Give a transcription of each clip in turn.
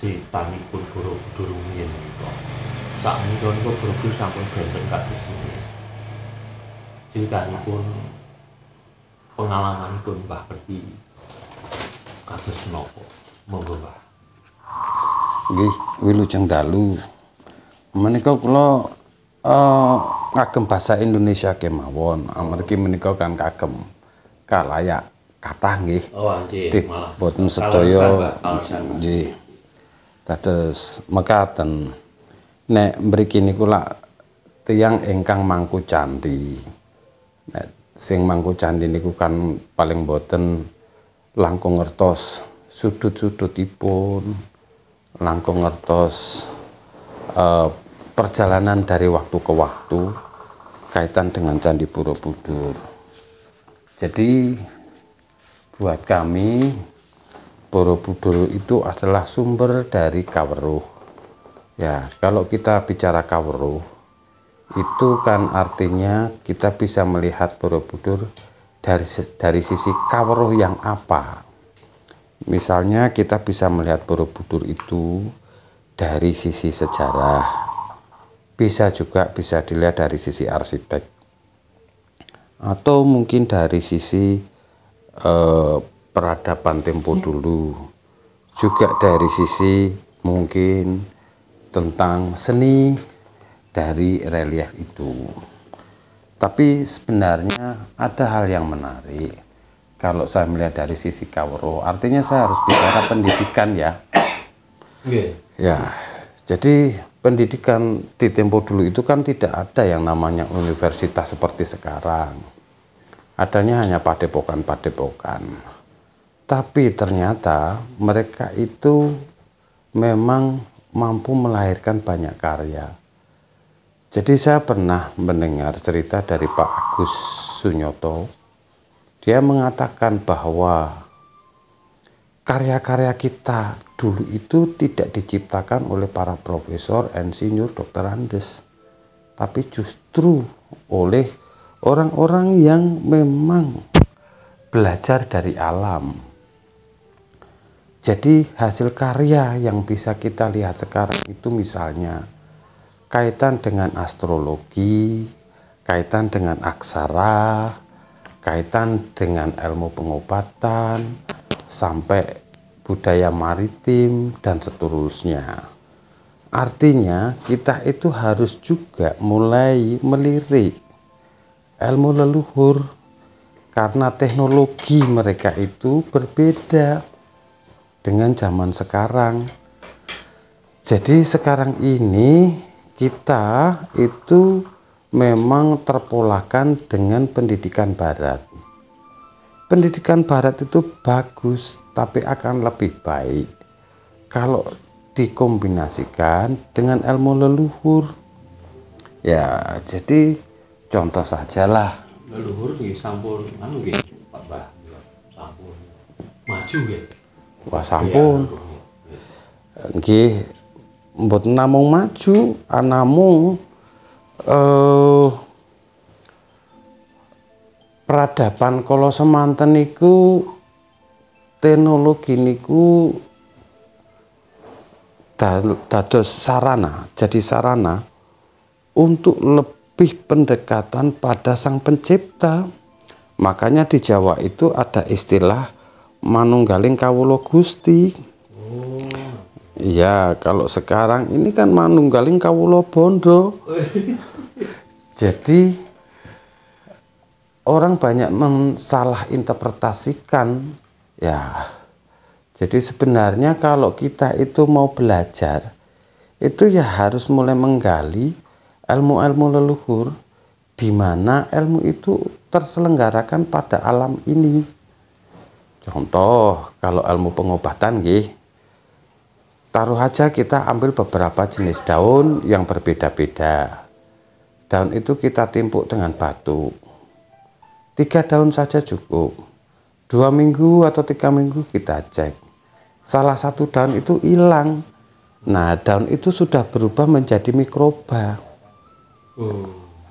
critanipun Borobudur rumiyin menika. Sakmenika niku Borobudur sampun benten kados pundi. Critanipun pengalamanipun Mbah Perti kados menapa? Monggo Mbah. Nggih, wilujeng dalu. Menika kula ngagem basa Indonesia kemawon. Amargi menika kan kagem kalayak kathah nggih. Oh, nggih, malah boten sedaya nggih. Dados mekaten nek mriki niku lak tiyang ingkang mangku candhi. Nek sing mangku candhi niku kan paling boten langkung ngertos sudut-sudutipun, langkung ngertos perjalanan dari waktu ke waktu kaitan dengan Candi Borobudur. Jadi buat kami Borobudur itu adalah sumber dari Kaweruh. Ya, kalau kita bicara Kaweruh itu kan artinya kita bisa melihat Borobudur dari sisi Kaweruh yang apa. Misalnya kita bisa melihat Borobudur itu dari sisi sejarah, bisa dilihat dari sisi arsitek, atau mungkin dari sisi peradaban tempo dulu, juga dari sisi mungkin tentang seni dari relief itu. Tapi sebenarnya ada hal yang menarik kalau saya melihat dari sisi Kaweruh, artinya saya harus bicara pendidikan ya. Ya, jadi pendidikan di tempo dulu itu kan tidak ada yang namanya universitas seperti sekarang. Adanya hanya padepokan-padepokan. Tapi ternyata mereka itu memang mampu melahirkan banyak karya. Jadi saya pernah mendengar cerita dari Pak Agus Sunyoto. Dia mengatakan bahwa karya-karya kita dulu itu tidak diciptakan oleh para profesor, insinyur, dokter Andes, tapi justru oleh orang-orang yang memang belajar dari alam. Jadi hasil karya yang bisa kita lihat sekarang itu misalnya kaitan dengan astrologi, kaitan dengan aksara, kaitan dengan ilmu pengobatan, sampai budaya maritim dan seterusnya. Artinya kita itu harus juga mulai melirik ilmu leluhur karena teknologi mereka itu berbeda dengan zaman sekarang. Jadi sekarang ini kita itu memang terpolakan dengan pendidikan barat. Pendidikan barat itu bagus, tapi akan lebih baik kalau dikombinasikan dengan ilmu leluhur. Ya, jadi contoh sajalah. Leluhur nggih sampun anu nggih, Pak Mbah. Sampun maju nggih. Wah, sampun. Nggih, mboten namung maju, namung peradaban kala semanten niku teknologi niku dados sarana, jadi sarana untuk lebih pendekatan pada Sang Pencipta. Makanya di Jawa itu ada istilah manunggaling kawula Gusti. Iya, kalau sekarang ini kan manunggaling kawula bondo. Jadi orang banyak mensalah interpretasikan ya. Jadi sebenarnya kalau kita itu mau belajar itu ya harus mulai menggali ilmu-ilmu leluhur, di mana ilmu itu terselenggarakan pada alam ini. Contoh kalau ilmu pengobatan nggih, taruh aja kita ambil beberapa jenis daun yang berbeda-beda. Daun itu kita timpuk dengan batu. 3 daun saja cukup. 2 minggu atau 3 minggu kita cek. Salah satu daun itu hilang. Nah, daun itu sudah berubah menjadi mikroba.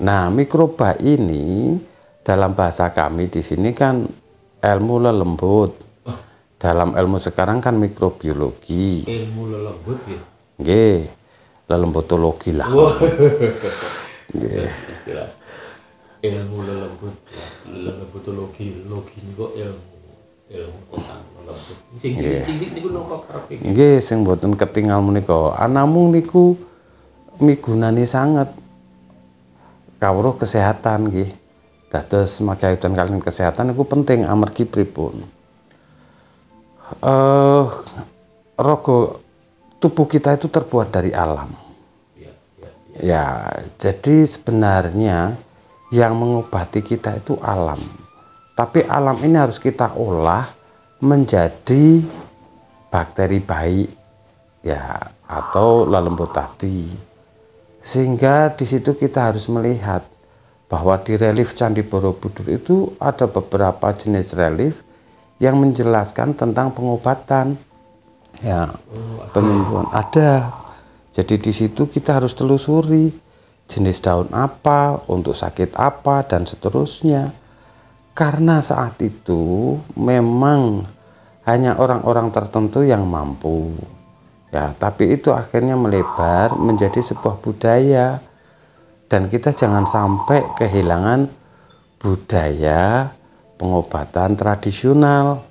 Nah, mikroba ini dalam bahasa kami di sini kan ilmu lelembut. dalam ilmu sekarang kan mikrobiologi. Ilmu lelembut ya. Nggih, lelembutologi lah. Wah. Istilah ilmu lelembutologi, logi niku ilmu tentang lelembut. Sing cilik niku napa karepe? Nggih, sing mboten ketingal menika. Anamung niku migunani sanget kawruh kesehatan nggih. Dados magayutan kalian kesehatan niku penting amargi pripun? Rogo tubuh kita itu terbuat dari alam. Ya, jadi sebenarnya yang mengobati kita itu alam. Tapi alam ini harus kita olah menjadi bakteri baik, ya, atau lelembut tadi. Sehingga di situ kita harus melihat bahwa di relief Candi Borobudur itu ada beberapa jenis relief yang menjelaskan tentang pengobatan, ya, penyembuhan. Ada. Jadi di situ kita harus telusuri jenis daun apa, untuk sakit apa, dan seterusnya. Karena saat itu memang hanya orang-orang tertentu yang mampu. Ya, tapi itu akhirnya melebar menjadi sebuah budaya. Dan kita jangan sampai kehilangan budaya pengobatan tradisional.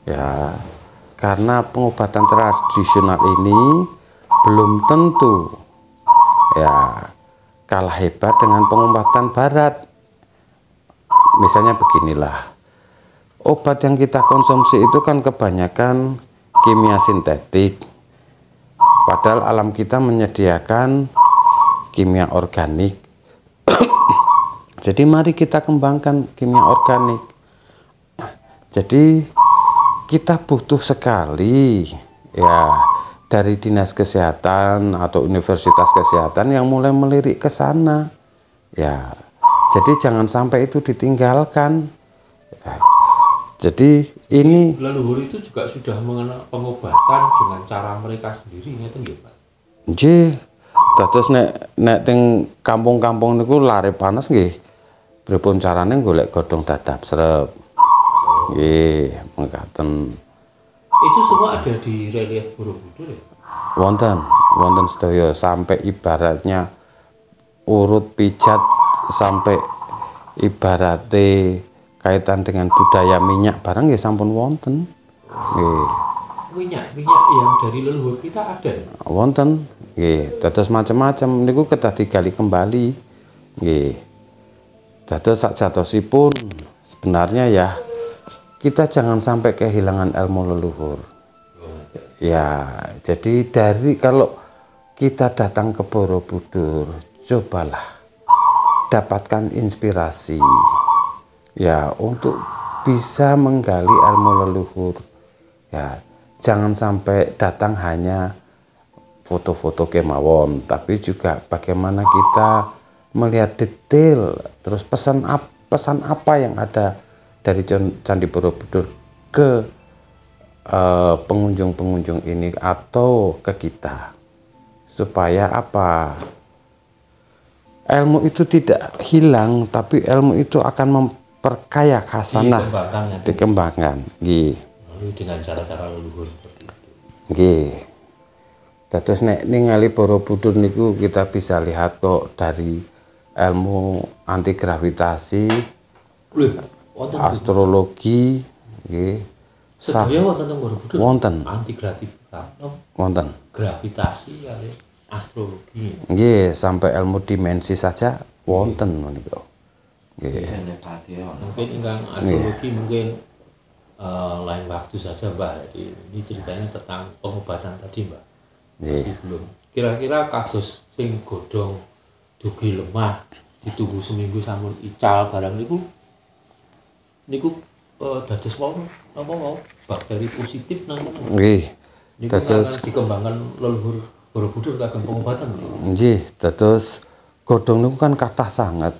Ya, karena pengobatan tradisional ini belum tentu ya kalah hebat dengan pengobatan barat. Misalnya beginilah, obat yang kita konsumsi itu kan kebanyakan kimia sintetik, padahal alam kita menyediakan kimia organik. Jadi mari kita kembangkan kimia organik. Jadi kita butuh sekali ya dari dinas kesehatan atau universitas kesehatan yang mulai melirik ke sana. Ya, jadi jangan sampai itu ditinggalkan. Ya, jadi ini leluhur itu juga sudah mengenal pengobatan dengan cara mereka sendiri, ngeten nggih, Pak? Nggih. Terus nek teng kampung-kampung niku lare panas nggih. Pripun carane golek godhong dadap srep. Nggih, mengkaten. Itu semua ada di relief Borobudur ya? Wonten sedaya, sampai ibaratnya urut pijat, sampai ibarate kaitan dengan budaya minyak barang nggih sampun wonten. Nggih. Minyak yang dari leluhur kita ada. Wonten. Nggih, dados macam-macam niku kedah digali kembali. Nggih. Dados sakjatosipun sebenarnya ya kita jangan sampai kehilangan ilmu leluhur. Ya, jadi kalau kita datang ke Borobudur, cobalah dapatkan inspirasi ya untuk bisa menggali ilmu leluhur. Ya, jangan sampai datang hanya foto-foto kemawon, tapi juga bagaimana kita melihat detail, terus pesan apa yang ada dari Candi Borobudur ke pengunjung-pengunjung ini atau ke kita, supaya apa, ilmu itu tidak hilang, tapi ilmu itu akan memperkaya khasanah, dikembangkan. Nggih. Dengan cara-cara leluhur seperti itu. Nggih. Terus nek ningali Borobudur niku kita bisa lihat kok dari ilmu anti gravitasi, astrologi, nggih. Sedaya wonten teng Borobudur. Wonten. Anti gravitasi. Wonten. Gravitasi kali astrologi. Nggih, sampai ilmu dimensi saja wonten menika. Nggih. Mungkin ingkang astrologi mungkin lain waktu saja, Mbak. Jadi ini ceritanya tentang pengobatan tadi, Mbak. Masih belum. Kira-kira kados sing godhong dugi lemah ditunggu seminggu sampun ical barang niku dados mau bakteri positif nang ngono. Nggih. Dados dikembangkan leluhur Borobudur kagem pengobatan. Nggih, dados godhong niku kan kathah sanget.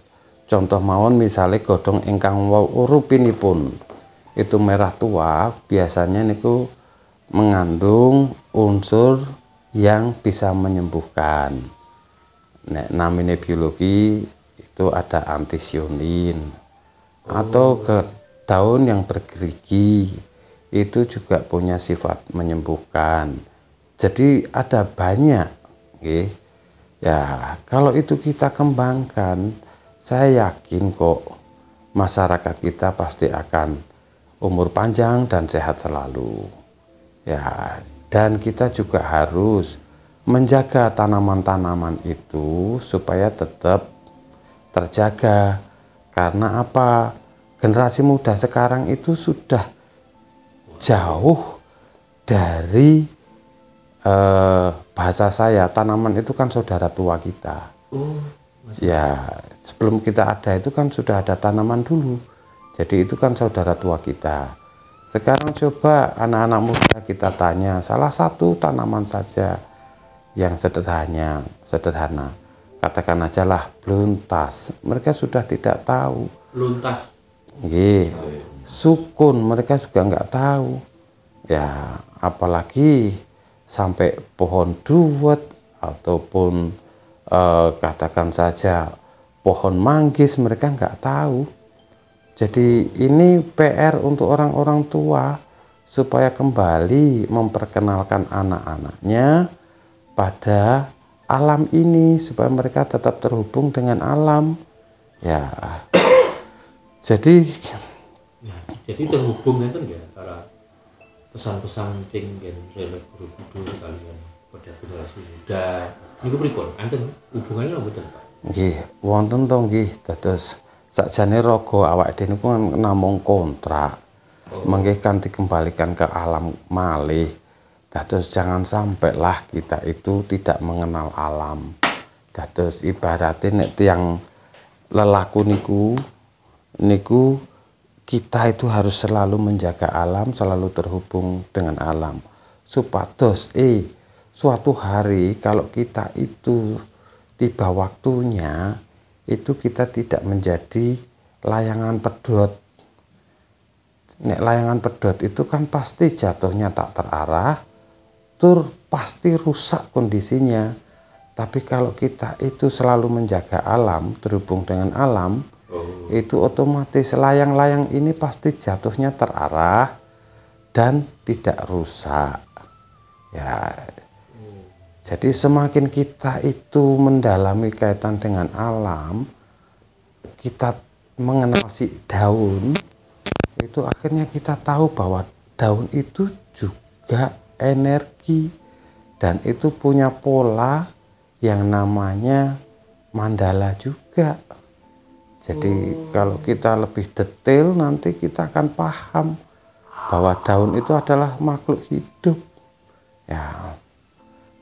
Contoh mawon misalnya godhong ingkang urupinipun itu merah tua, biasanya niku mengandung unsur yang bisa menyembuhkan. Nek namine biologi itu ada antisionin atau ke daun yang bergerigi itu juga punya sifat menyembuhkan. Jadi ada banyak, okay? Ya kalau itu kita kembangkan, saya yakin kok masyarakat kita pasti akan umur panjang dan sehat selalu. Ya, dan kita juga harus menjaga tanaman-tanaman itu supaya tetap terjaga. Karena apa? Generasi muda sekarang itu sudah jauh dari bahasa saya, tanaman itu kan saudara tua kita. Ya, sebelum kita ada itu kan sudah ada tanaman dulu. Jadi itu kan saudara tua kita. Sekarang coba anak-anak muda kita tanya salah satu tanaman saja yang sederhana. Katakan aja lah beluntas. Mereka sudah tidak tahu. Luntas. Nggih. Sukun mereka juga nggak tahu. Ya, apalagi sampai pohon duet ataupun katakan saja pohon manggis mereka nggak tahu. Jadi ini PR untuk orang-orang tua supaya kembali memperkenalkan anak-anaknya pada alam ini supaya mereka tetap terhubung dengan alam. Ya. Jadi terhubung itu ya antara pesan-pesan pengen relek Borobudur kalian pada generasi muda. Niku pripun? Anten hubungannya mboten, Pak? Nggih, wonten to nggih. Dados sakjane raga awake dhewe niku namung kontrak. Mengke kan dikembalikan ke alam malih. Dados jangan sampai lah kita itu tidak mengenal alam. Dados ibaratnya nek tiyang lelaku niku kita itu harus selalu menjaga alam, selalu terhubung dengan alam. Supados suatu hari kalau kita itu tiba waktunya itu kita tidak menjadi layangan pedot. Nek layangan pedot itu kan pasti jatuhnya tak terarah, pasti rusak kondisinya. Tapi kalau kita itu selalu menjaga alam, terhubung dengan alam, itu otomatis layang-layang ini pasti jatuhnya terarah dan tidak rusak. Ya, jadi semakin kita itu mendalami kaitan dengan alam, kita mengenal si daun, itu akhirnya kita tahu bahwa daun itu juga energi dan itu punya pola yang namanya mandala juga. Jadi kalau kita lebih detail nanti kita akan paham bahwa daun itu adalah makhluk hidup. Ya.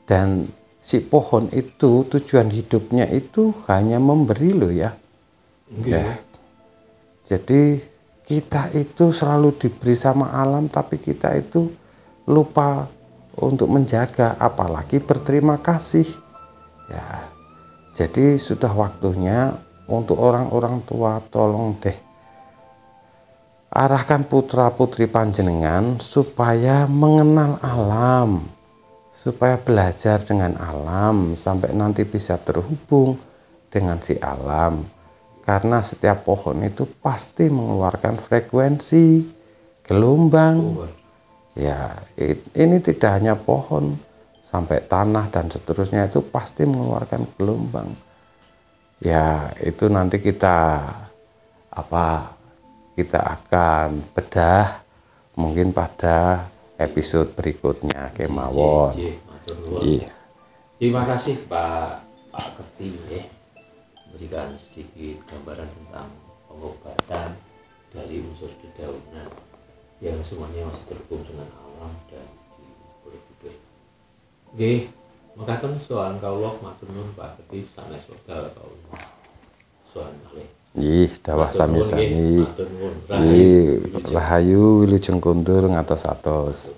Dan si pohon itu tujuan hidupnya itu hanya memberi loh ya. Ya. Jadi kita itu selalu diberi sama alam tapi kita itu lupa untuk menjaga apalagi berterima kasih. Ya. Jadi sudah waktunya untuk orang-orang tua tolong deh arahkan putra-putri panjenengan supaya mengenal alam, supaya belajar dengan alam sampai nanti bisa terhubung dengan si alam. Karena setiap pohon itu pasti mengeluarkan frekuensi, gelombang. Ya, ini tidak hanya pohon, sampai tanah dan seterusnya itu pasti mengeluarkan gelombang. Ya, itu nanti kita akan bedah mungkin pada episode berikutnya kemawon. Iya. Terima kasih Pak Kerti ya, memberikan sedikit gambaran tentang pengobatan dari unsur dedaunan yang semuanya masih terhubung dengan alam dan di Borobudur. Oke, makaten soal kaulah matur nuwun Pak Kerti sanes wekdal kaulah. Soal kalih. Nggih, dawuh sami-sami. Nggih, rahayu wilujeng kundur ngatos-atos.